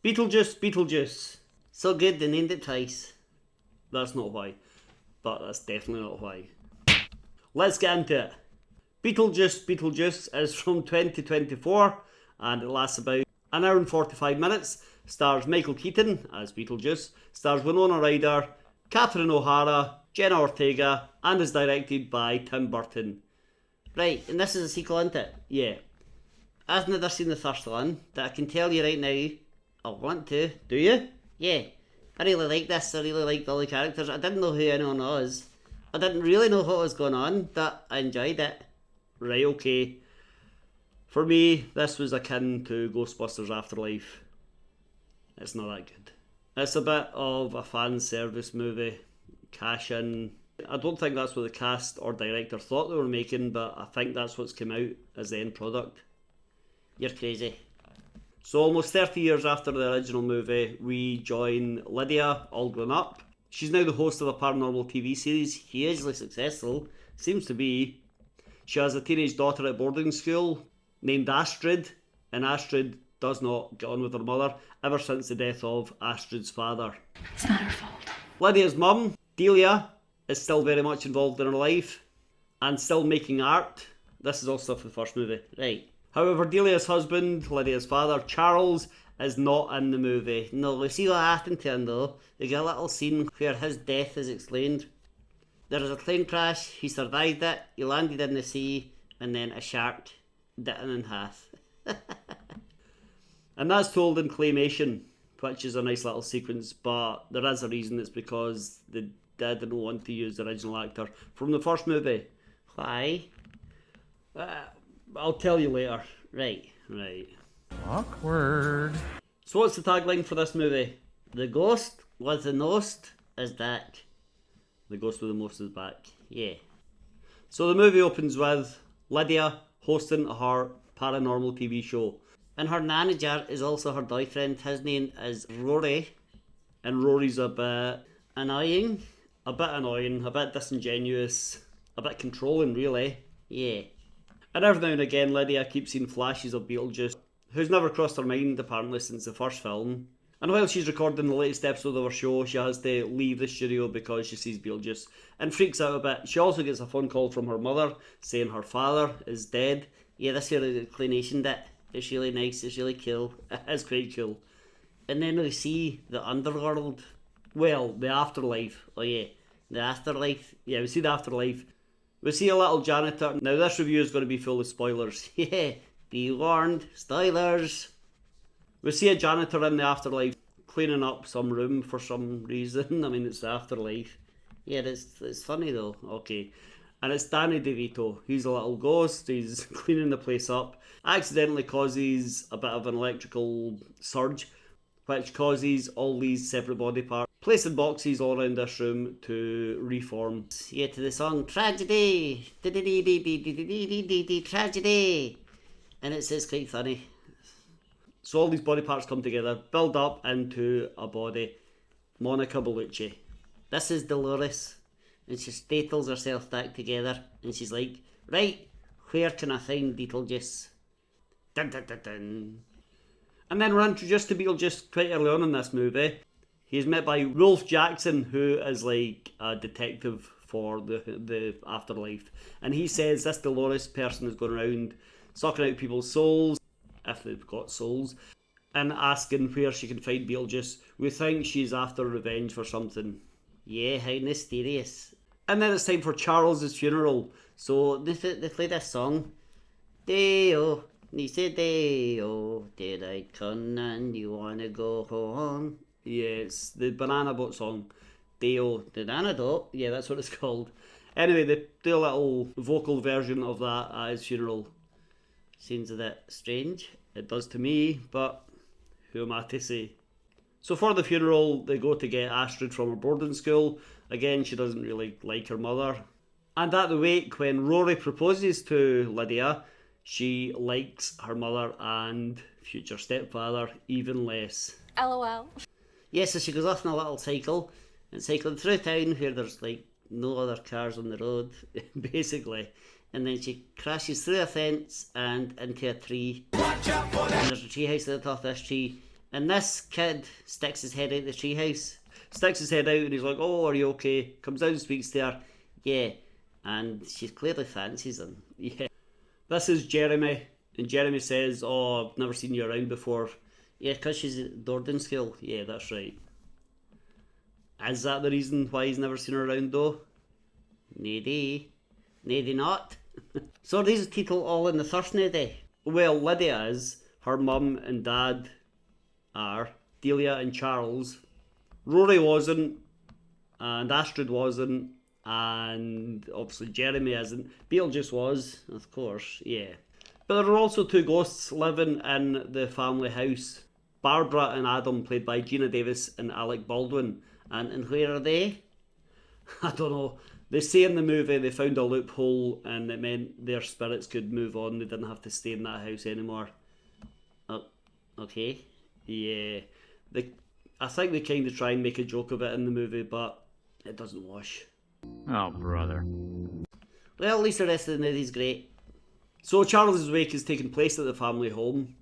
Beetlejuice Beetlejuice. So good they named it twice. That's not why. But that's definitely not why. Let's get into it. Beetlejuice Beetlejuice is from 2024 and it lasts about an hour and 45 minutes. Stars Michael Keaton as Beetlejuice. Stars Winona Ryder, Catherine O'Hara, Jenna Ortega, and is directed by Tim Burton. Right, and this is a sequel, isn't it? Yeah. I've never seen the first one, but I can tell you right now, I want to. Do you? Yeah. I really like this. I really like all the characters. I didn't know who anyone was. I didn't really know what was going on, but I enjoyed it. Right, okay. For me, this was akin to Ghostbusters Afterlife. It's not that good. It's a bit of a fan service movie. Cash in. I don't think that's what the cast or director thought they were making, but I think that's what's come out as the end product. You're crazy. So almost 30 years after the original movie, we join Lydia, all grown up. She's now the host of a paranormal TV series, hugely successful, seems to be. She has a teenage daughter at boarding school named Astrid, and Astrid does not get on with her mother ever since the death of Astrid's father. It's not her fault. Lydia's mum, Delia, is still very much involved in her life and still making art. This is all stuff for the first movie. Right. However, Delia's husband, Lydia's father, Charles, is not in the movie. No, we see what happened to him though. We get a little scene where his death is explained. There was a plane crash, he survived it, he landed in the sea, and then a shark bit him in half. And that's told in claymation, which is a nice little sequence, but there is a reason. It's because they didn't want to use the original actor from the first movie. Why? I'll tell you later. Right. Awkward. So what's the tagline for this movie? The ghost with the most is back. The ghost with the most is back. Yeah. So the movie opens with Lydia hosting her paranormal TV show. And her manager is also her boyfriend. His name is Rory. And Rory's a bit annoying. A bit disingenuous. A bit controlling, really. Yeah. And every now and again, Lydia keeps seeing flashes of Beetlejuice, who's never crossed her mind apparently since the first film. And while she's recording the latest episode of her show, she has to leave the studio because she sees Beetlejuice and freaks out a bit. She also gets a phone call from her mother saying her father is dead. Yeah, this here is the inclination bit. It's really nice, it's really cool. It's quite cool. And then we see the underworld. Well, the afterlife. Oh yeah, the afterlife. Yeah, we see the afterlife. We see a little janitor. Now this review is going to be full of spoilers. Yeah, be warned, spoilers. We see a janitor in the afterlife cleaning up some room for some reason. I mean, it's the afterlife. Yeah, it's funny though. Okay. And it's Danny DeVito. He's a little ghost. He's cleaning the place up. Accidentally causes a bit of an electrical surge, which causes all these separate body parts placed in boxes all around this room to reform. Yeah, to the song Tragedy, Tragedy, and it's quite funny. So all these body parts come together, build up into a body. Monica Bellucci. This is Dolores, and she staples herself back together, and she's like, right, where can I find Beetlejuice? Dun dun dun dun. And then we're introduced to Beetlejuice quite early on in this movie. He's met by Rolf Jackson, who is like a detective for the afterlife. And he says this Dolores person is going around sucking out people's souls, if they've got souls, and asking where she can find Beetlejuice. We think she's after revenge for something. Yeah, how mysterious. And then it's time for Charles's funeral. So they play this song. Deo, Nisa Deo, did I come and you wanna go home? Yeah, it's the Banana Boat song. Deo, the Banana Boat? Yeah, that's what it's called. Anyway, they do a little vocal version of that at his funeral. Seems a bit strange. It does to me, but who am I to say? So for the funeral, they go to get Astrid from her boarding school. Again, she doesn't really like her mother. And at the wake, when Rory proposes to Lydia, she likes her mother and future stepfather even less. LOL. Yeah, so she goes off on a little cycle and cycling through town where there's like no other cars on the road, basically. And then she crashes through a fence and into a tree. And there's a tree house at the top of this tree. And this kid sticks his head out the treehouse. Sticks his head out and he's like, oh, are you okay? Comes down and speaks to her. Yeah. And she clearly fancies him. Yeah. This is Jeremy. And Jeremy says, oh, I've never seen you around before. Yeah, because she's at boarding school. Yeah, that's right. Is that the reason why he's never seen her around though? Maybe. Maybe not. So are these people all in the Thursday day? Well, Lydia is. Her mum and dad are. Delia and Charles. Rory wasn't. And Astrid wasn't. And obviously Jeremy isn't. Beetlejuice was, of course, yeah. But there are also two ghosts living in the family house. Barbara and Adam, played by Gina Davis and Alec Baldwin. And where are they? I don't know. They say in the movie they found a loophole and it meant their spirits could move on. They didn't have to stay in that house anymore. Okay. Yeah. I think they kind of try and make a joke of it in the movie, but it doesn't wash. Oh, brother. Well, at least the rest of the movie's great. So Charles's wake is taking place at the family home.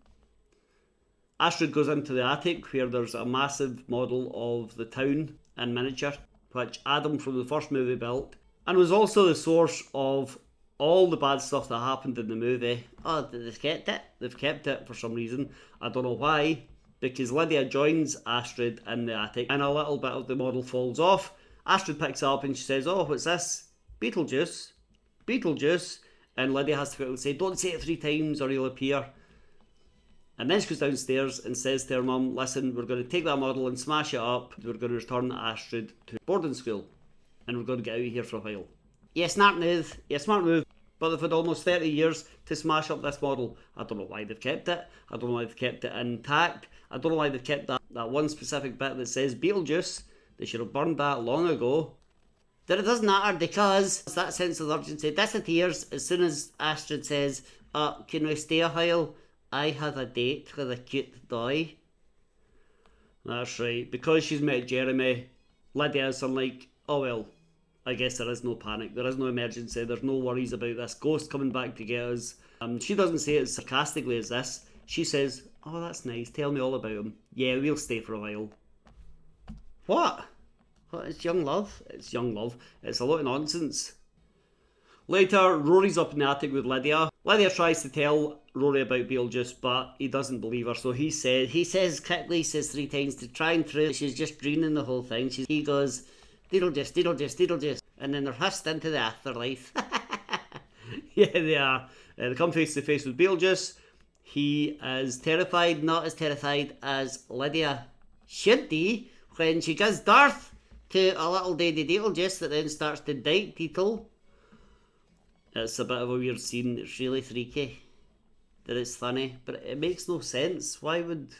Astrid goes into the attic where there's a massive model of the town in miniature, which Adam from the first movie built, and was also the source of all the bad stuff that happened in the movie. Oh, they've kept it. They've kept it for some reason. I don't know why, because Lydia joins Astrid in the attic and a little bit of the model falls off. Astrid picks it up and she says, oh, what's this? Beetlejuice. Beetlejuice. And Lydia has to quickly say, don't say it 3 times or he'll appear. And then she goes downstairs and says to her mum, listen, we're going to take that model and smash it up. We're going to return Astrid to boarding school. And we're going to get out of here for a while. Yeah, smart move. Yeah, smart move. But they've had almost 30 years to smash up this model. I don't know why they've kept it. I don't know why they've kept it intact. I don't know why they've kept that one specific bit that says Beetlejuice. They should have burned that long ago. But it doesn't matter because it's that sense of urgency disappears as soon as Astrid says, can we stay a while? I have a date with a cute boy. That's right. Because she's met Jeremy, Lydia is like, oh well, I guess there is no panic. There is no emergency. There's no worries about this ghost coming back to get us. She doesn't say it as sarcastically as this. She says, oh, that's nice. Tell me all about him. Yeah, we'll stay for a while. What? What? It's young love. It's young love. It's a lot of nonsense. Later, Rory's up in the attic with Lydia. Lydia tries to tell Rory about Beetlejuice, but he doesn't believe her. So he says 3 times to try and prove she's just dreaming the whole thing. He goes, Beetlejuice, Beetlejuice, Beetlejuice. And then they're hushed into the afterlife. Yeah, they are. They come face to face with Beetlejuice. He is terrified, not as terrified as Lydia should be when she gives birth to a little baby Beetlejuice that then starts to bite people. It's a bit of a weird scene. It's really freaky. That it's funny, but it makes no sense. Why would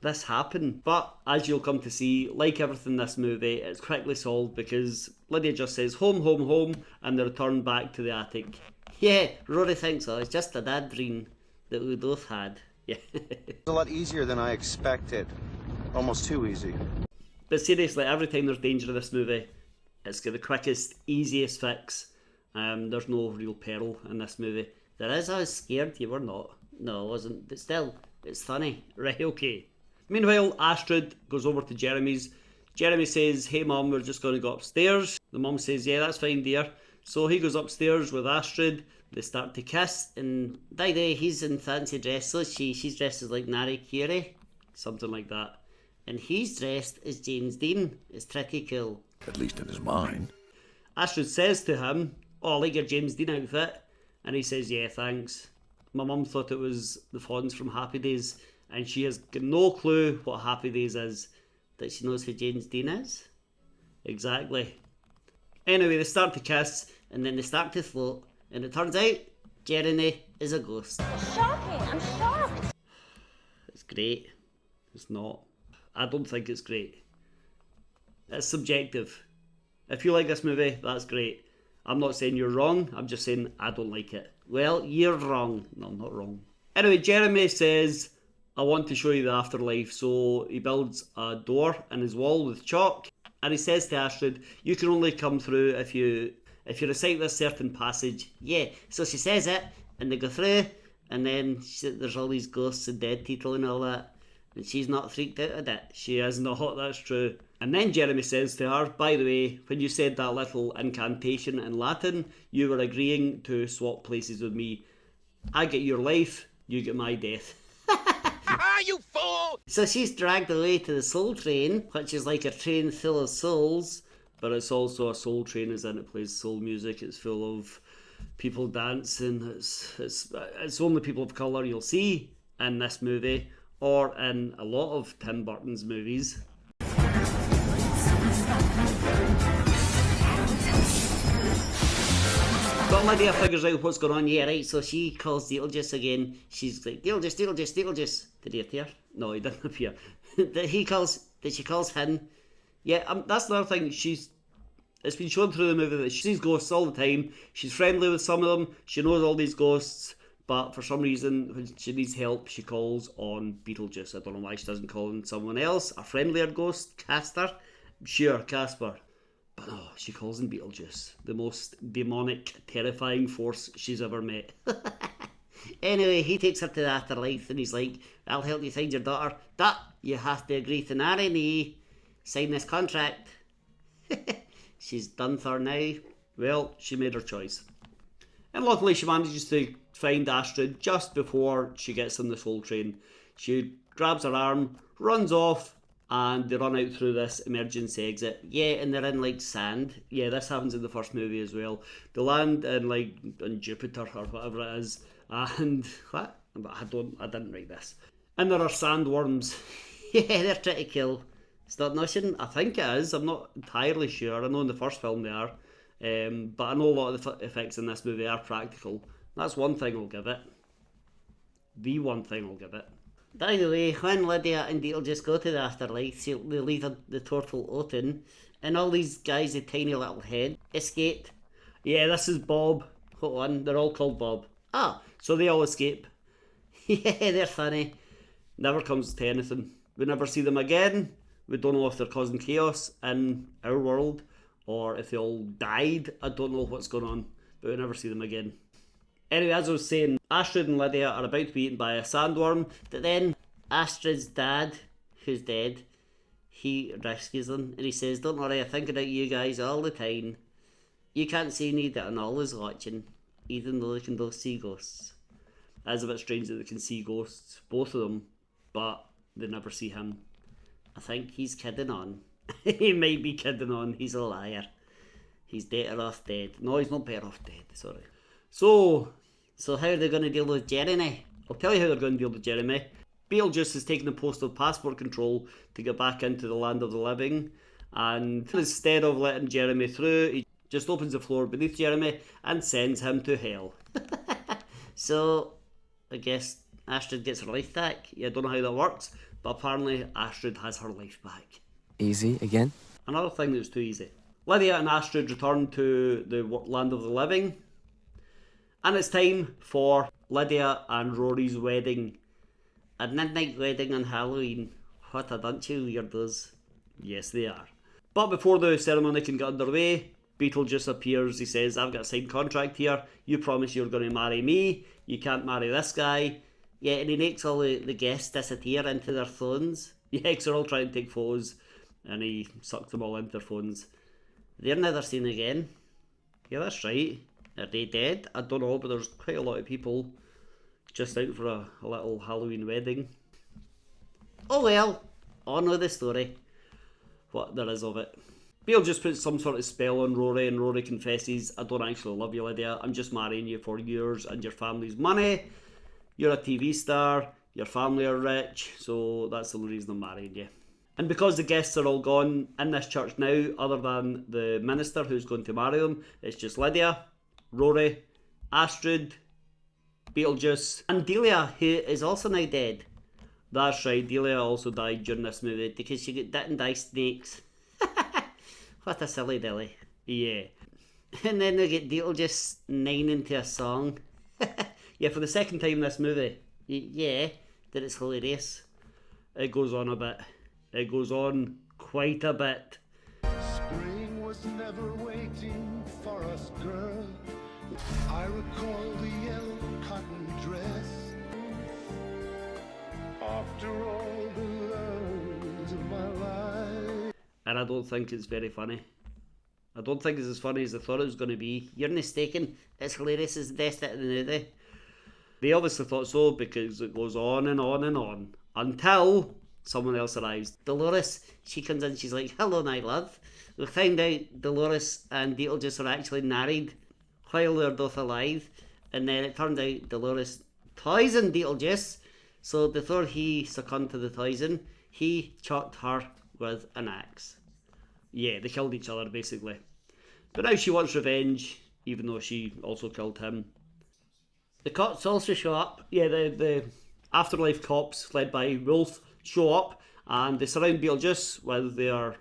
this happen? But as you'll come to see, like everything in this movie, it's quickly solved because Lydia just says home, home, home, and they return back to the attic. Yeah, Rory thinks so. It's just a bad dream that we both had. Yeah. It's a lot easier than I expected. Almost too easy. But seriously, every time there's danger in this movie, it's got the quickest, easiest fix. There's no real peril in this movie. There is. I was scared. You were not. No, I wasn't. But still, it's funny. Right, okay. Meanwhile, Astrid goes over to Jeremy's. Jeremy says, hey mum, we're just going to go upstairs. The mum says, yeah, that's fine dear. So he goes upstairs with Astrid. They start to kiss. And by the way, he's in fancy dress. So she's dressed as like Nari Curie. Something like that. And he's dressed as James Dean. It's pretty cool. At least in his mind. Astrid says to him, oh, I like your James Dean outfit. And he says, yeah, thanks. My mum thought it was the Fonz from Happy Days. And she has got no clue what Happy Days is. That she knows who James Dean is. Exactly. Anyway, they start to kiss. And then they start to float. And it turns out, Jeremy is a ghost. Shocking! I'm shocked! It's great. It's not. I don't think it's great. It's subjective. If you like this movie, that's great. I'm not saying you're wrong, I'm just saying I don't like it. Well, you're wrong. No, I'm not wrong. Anyway, Jeremy says, I want to show you the afterlife. So he builds a door in his wall with chalk. And he says to Astrid, you can only come through if you recite this certain passage. Yeah, so she says it, and they go through, and then there's all these ghosts and dead people and all that. and she's not freaked out at it. She is not, that's true. And then Jeremy says to her, by the way, when you said that little incantation in Latin, you were agreeing to swap places with me. I get your life, you get my death. Ah, you fool! So she's dragged away to the soul train, which is like a train full of souls, but it's also a soul train, as in it plays soul music. It's full of people dancing. It's only people of colour you'll see in this movie, or in a lot of Tim Burton's movies. But Lydia figures out what's going on. Yeah, right, so she calls Beetlejuice again. She's like, Beetlejuice, Beetlejuice, Beetlejuice. Did he appear? No, he didn't appear. She calls him. Yeah, that's another thing. It's been shown through the movie that she sees ghosts all the time. She's friendly with some of them. She knows all these ghosts. But for some reason, when she needs help, she calls on Beetlejuice. I don't know why she doesn't call on someone else. A friendlier ghost, Casper. Sure, Casper. But no, she calls him Beetlejuice. The most demonic, terrifying force she's ever met. Anyway, he takes her to the afterlife and he's like, I'll help you find your daughter. But you have to agree to marry me. Sign this contract. She's done for now. Well, she made her choice. And luckily she manages to find Astrid just before she gets on the soul train. She grabs her arm, runs off, and they run out through this emergency exit. Yeah, and they're in like sand. Yeah, this happens in the first movie as well. They land in like on Jupiter or whatever it is. And what? I didn't write this. And there are sandworms. Yeah, they're trying to kill stop motion. I think it is. I'm not entirely sure. I know in the first film they are. But I know a lot of the effects in this movie are practical. That's one thing I'll give it. The one thing I'll give it. By the way, when Lydia and Beetlejuice go to the afterlife, they leave the turtle open, and all these guys with tiny little head escape. Yeah, this is Bob. Hold on, they're all called Bob. Ah, so they all escape. Yeah, they're funny. Never comes to anything. We never see them again. We don't know if they're causing chaos in our world, or if they all died. I don't know what's going on, but we never see them again. Anyway, as I was saying, Astrid and Lydia are about to be eaten by a sandworm, but then Astrid's dad, who's dead, he rescues them, and he says, don't worry, I think about you guys all the time. You can't see me that I'm always watching, even though they can both see ghosts. It's a bit strange that they can see ghosts, both of them, but they never see him. I think he's kidding on. He might be kidding on, he's a liar. He's better off dead. No, he's not better off dead, sorry. So how are they going to deal with Jeremy? I'll tell you how they're going to deal with Jeremy. Beetlejuice has taken the post of passport control to get back into the land of the living, and instead of letting Jeremy through, he just opens the floor beneath Jeremy and sends him to hell. So I guess Astrid gets her life back. Yeah, I don't know how that works, but apparently Astrid has her life back. Easy again? Another thing that was too easy. Lydia and Astrid return to the land of the living, and it's time for Lydia and Rory's wedding. A midnight wedding on Halloween. What a bunch of weirdos. Yes, they are. But before the ceremony can get underway, Beetlejuice appears. He says, I've got a signed contract here. You promise you're going to marry me. You can't marry this guy. Yeah, and he makes all the guests disappear into their phones. Yeah, because they're all trying to take photos, and he sucks them all into their phones. They're never seen again. Yeah, that's right. Are they dead? I don't know, but there's quite a lot of people just out for a little Halloween wedding. Oh well, on with the story. What there is of it. Beetlejuice puts some sort of spell on Rory, and Rory confesses, I don't actually love you, Lydia. I'm just marrying you for yours and your family's money. You're a TV star, your family are rich, so that's the only reason I'm marrying you. And because the guests are all gone in this church now, other than the minister who's going to marry them, it's just Lydia, Rory, Astrid, Beetlejuice, and Delia, who is also now dead. That's right, Delia also died during this movie because she got bitten by snakes. What a silly dilly. Yeah. And then they get Beetlejuice nining to a song. Yeah, for the second time in this movie. Yeah, that it's hilarious. It goes on a bit. It goes on quite a bit. Spring was never waiting for us, girl. I recall the yellow cotton dress. After all the loves of my life. And I don't think it's very funny. I don't think it's as funny as I thought it was going to be. You're mistaken. It's hilarious as the best bit of the movie. They obviously thought so because it goes on and on and on until someone else arrives. Dolores, she comes in, she's like, hello, my love. We find out Dolores and Beetlejuice are actually married while they're both alive. And then it turned out Dolores poisoned Beetlejuice. So before he succumbed to the poison, he chucked her with an axe. Yeah, they killed each other basically. But now she wants revenge, even though she also killed him. The cops also show up. Yeah, the afterlife cops, led by Wolf, show up and they surround Beetlejuice with their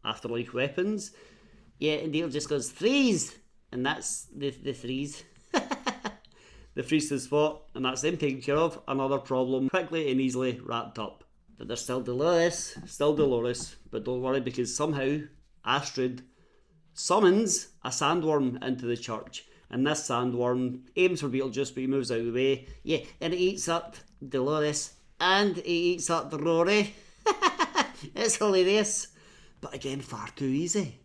afterlife weapons. Yeah, and Beetlejuice goes, freeze! And that's the freeze. The freeze to the spot, and that's them taken care of. Another problem quickly and easily wrapped up. But there's still Dolores, but don't worry because somehow Astrid summons a sandworm into the church. And this sandworm aims for Beetlejuice, but he moves out of the way. Yeah, and it eats up Dolores, and it eats up Rory. It's hilarious. But again, far too easy.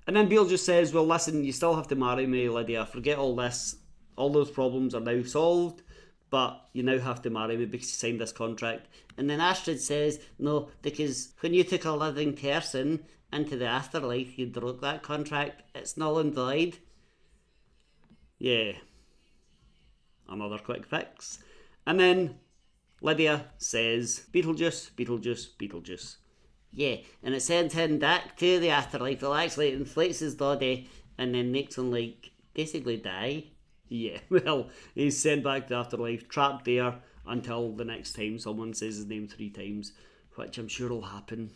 And then Beetlejuice says, well listen, you still have to marry me, Lydia. Forget all this. All those problems are now solved, but you now have to marry me because you signed this contract. And then Astrid says, no, because when you took a living person into the afterlife, you broke that contract. It's null and void. Yeah. Another quick fix. And then Lydia says, Beetlejuice, Beetlejuice, Beetlejuice. Yeah, and it sends him back to the afterlife. Well, actually, it inflates his body and then makes him, like, basically die. Yeah, well, he's sent back to the afterlife, trapped there until the next time someone says his name 3 times, which I'm sure will happen.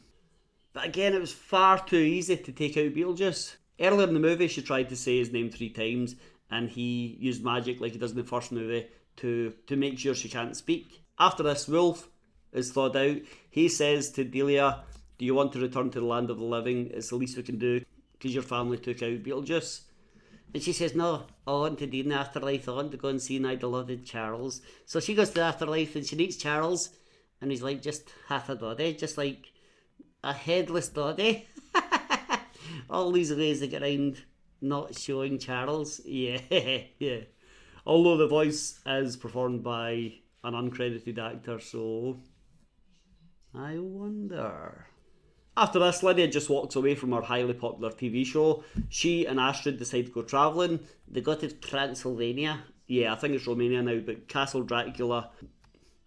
But again, it was far too easy to take out Beetlejuice. Earlier in the movie, she tried to say his name 3 times, and he used magic like he does in the first movie to make sure she can't speak. After this, Wolf is thawed out. He says to Delia, do you want to return to the land of the living? It's the least we can do, because your family took out Beetlejuice. And she says, no, I want to be in the afterlife. I want to go and see my beloved Charles. So she goes to the afterlife and she meets Charles. And he's like just half a body, just like a headless body. All these ways to get around not showing Charles. Yeah, yeah. Although the voice is performed by an uncredited actor, so I wonder. After this, Lydia just walks away from her highly popular TV show. She and Astrid decide to go travelling. They go to Transylvania. Yeah, I think it's Romania now, but Castle Dracula.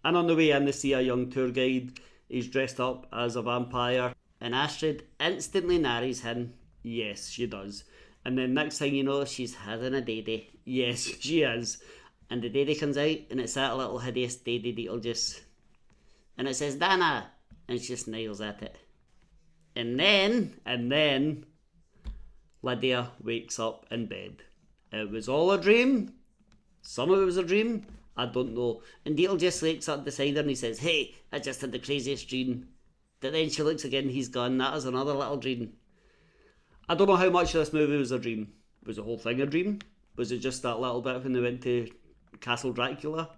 And on the way in, they see a young tour guide. He's dressed up as a vampire. And Astrid instantly marries him. Yes, she does. And then next thing you know, she's having a daddy. Yes, she is. And the daddy comes out, and it's that little hideous daddy Beetlejuice. And it says, Dana! And she just nails at it. And then, Lydia wakes up in bed. It was all a dream. Some of it was a dream. I don't know. And Beetlejuice wakes up beside her and he says, hey, I just had the craziest dream. But then she looks again, he's gone. That is another little dream. I don't know how much of this movie was a dream. Was the whole thing a dream? Was it just that little bit when they went to Castle Dracula?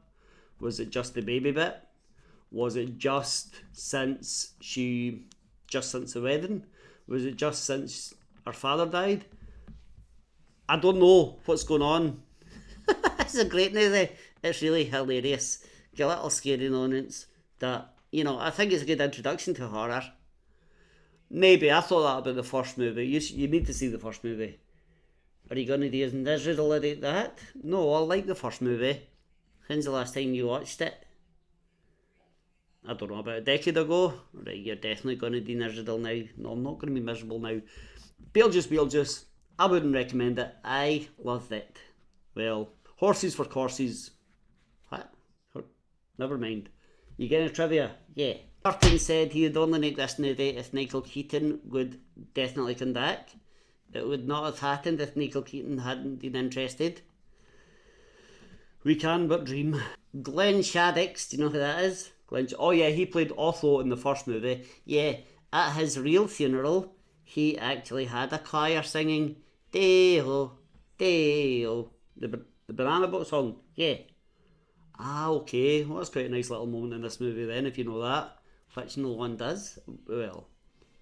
Was it just the baby bit? Was it just since the wedding? Was it just since her father died? I don't know what's going on. It's a great movie. It's really hilarious. Got a little scary moments that, you know, I think it's a good introduction to horror. Maybe, I thought that about the first movie. You need to see the first movie. Are you going to do as miserable about that? No, I like the first movie. When's the last time you watched it? I don't know, about a decade ago. Right, you're definitely going to be miserable now. No, I'm not going to be miserable now. Beetlejuice. I wouldn't recommend it. I loved it. Well, horses for courses. What? Never mind. You get a trivia? Yeah. Martin said he would only make this movie if Michael Keaton would definitely come back. It would not have happened if Michael Keaton hadn't been interested. We can but dream. Glenn Shaddix, do you know who that is? Oh yeah, he played Otho in the first movie. Yeah, at his real funeral, he actually had a choir singing Deo, Deo, the Banana Boat song. Yeah, Ah, okay. Well, that's quite a nice little moment in this movie then, if you know that. Fictional one does. Well.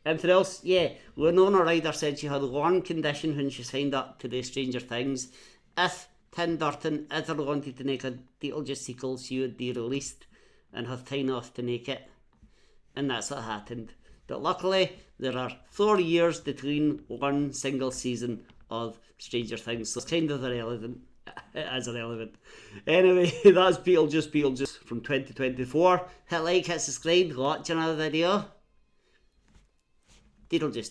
Anything else? Yeah. Winona Ryder said she had a lung condition when she signed up to the Stranger Things. If Tim Burton ever wanted to make a Beetlejuice sequel, she would be released and have time off to make it. And that's what happened. But luckily, there are 4 years between one single season of Stranger Things, so it's kind of irrelevant. It is irrelevant. Anyway, that's Beetlejuice from 2024. Hit like, hit subscribe, watch another video. Beetlejuice.